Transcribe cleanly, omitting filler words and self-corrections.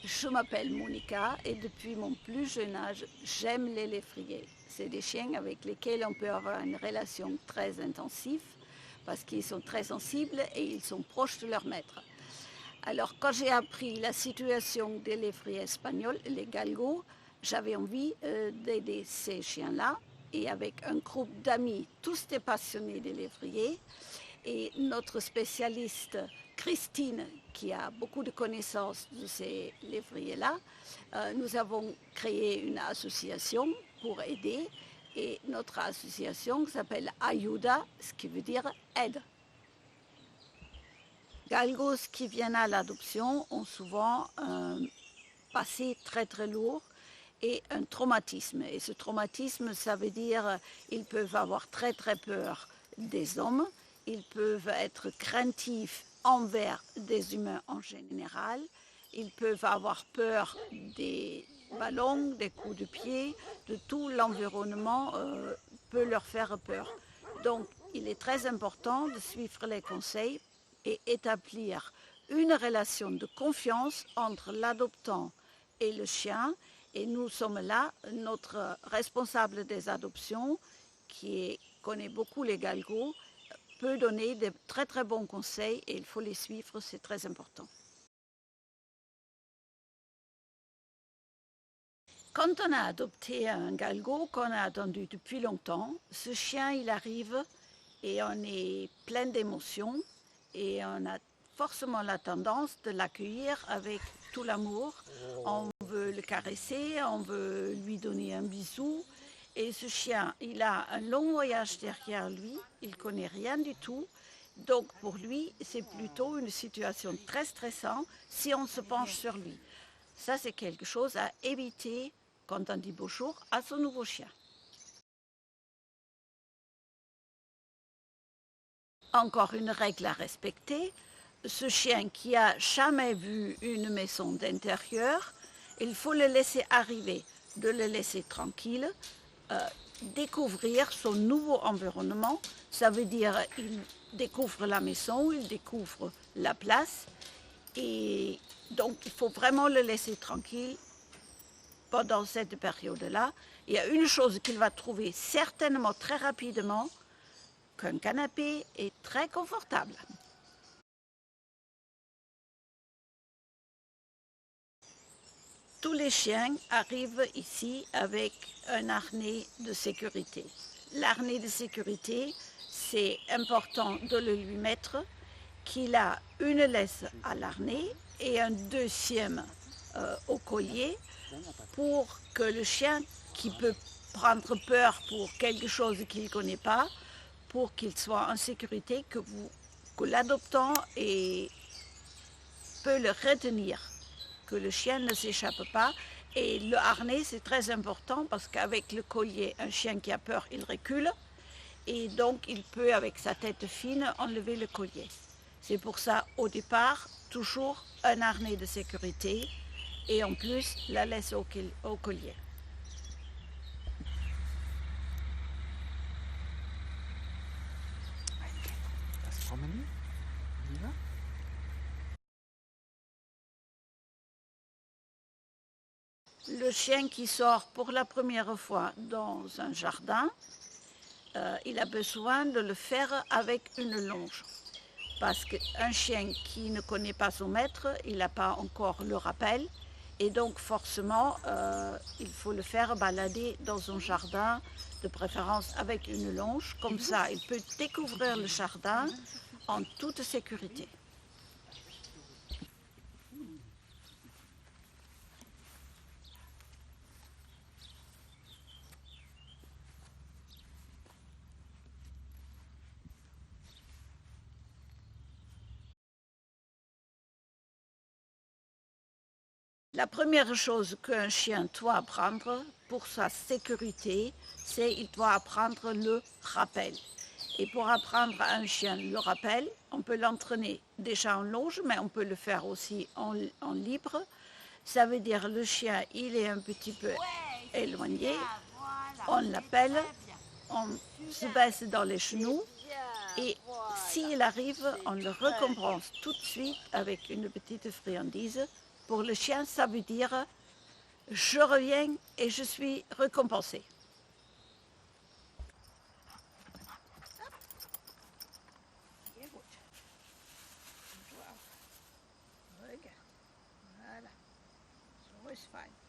Je m'appelle Monica et depuis mon plus jeune âge, j'aime les lévriers. C'est des chiens avec lesquels on peut avoir une relation très intensive parce qu'ils sont très sensibles et ils sont proches de leur maître. Alors quand j'ai appris la situation des lévriers espagnols, les galgos, j'avais envie d'aider ces chiens-là et avec un groupe d'amis, tous des passionnés des lévriers, et notre spécialiste Christine, qui a beaucoup de connaissances de ces lévriers-là, nous avons créé une association pour aider. Et notre association s'appelle Ayuda, ce qui veut dire aide. Galgos qui viennent à l'adoption ont souvent un passé très très lourd et un traumatisme. Et ce traumatisme, ça veut dire qu'ils peuvent avoir très très peur des hommes, ils peuvent être craintifs envers des humains en général, ils peuvent avoir peur des ballons, des coups de pied, de tout l'environnement peut leur faire peur. Donc il est très important de suivre les conseils et établir une relation de confiance entre l'adoptant et le chien. Et nous sommes là, notre responsable des adoptions, qui connaît beaucoup les galgos, peut donner de très très bons conseils et il faut les suivre, c'est très important. Quand on a adopté un galgo qu'on a attendu depuis longtemps, ce chien il arrive et on est plein d'émotions et on a forcément la tendance de l'accueillir avec tout l'amour. On veut le caresser, on veut lui donner un bisou. Et ce chien, il a un long voyage derrière lui, il ne connaît rien du tout. Donc pour lui, c'est plutôt une situation très stressante si on se penche sur lui. Ça, c'est quelque chose à éviter quand on dit bonjour à son nouveau chien. Encore une règle à respecter, ce chien qui a jamais vu une maison d'intérieur, il faut le laisser arriver, de le laisser tranquille, découvrir son nouveau environnement. Ça veut dire qu'il découvre la maison, il découvre la place et donc il faut vraiment le laisser tranquille pendant cette période-là. Il y a une chose qu'il va trouver certainement très rapidement, qu'un canapé est très confortable. Tous les chiens arrivent ici avec un harnais de sécurité. L'harnais de sécurité, c'est important de le lui mettre, qu'il a une laisse à l'harnais et un deuxième au collier pour que le chien qui peut prendre peur pour quelque chose qu'il ne connaît pas, pour qu'il soit en sécurité, que l'adoptant peut le retenir, que le chien ne s'échappe pas. Et le harnais, c'est très important parce qu'avec le collier, un chien qui a peur, il recule. Et donc, il peut, avec sa tête fine, enlever le collier. C'est pour ça, au départ, toujours un harnais de sécurité et en plus, la laisse au collier. Le chien qui sort pour la première fois dans un jardin, il a besoin de le faire avec une longe. Parce qu'un chien qui ne connaît pas son maître, il n'a pas encore le rappel. Et donc forcément, il faut le faire balader dans un jardin, de préférence avec une longe. Comme ça, il peut découvrir le jardin en toute sécurité. La première chose qu'un chien doit apprendre pour sa sécurité, c'est qu'il doit apprendre le rappel. Et pour apprendre à un chien le rappel, on peut l'entraîner déjà en longe, mais on peut le faire aussi en libre. Ça veut dire le chien, il est un petit peu éloigné, on l'appelle, on se baisse dans les genoux et s'il arrive, on le récompense tout de suite avec une petite friandise Pour le chien, ça veut dire je reviens et je suis récompensé. Sehr gut. Du auch. Regarde. Voilà. So ist fein.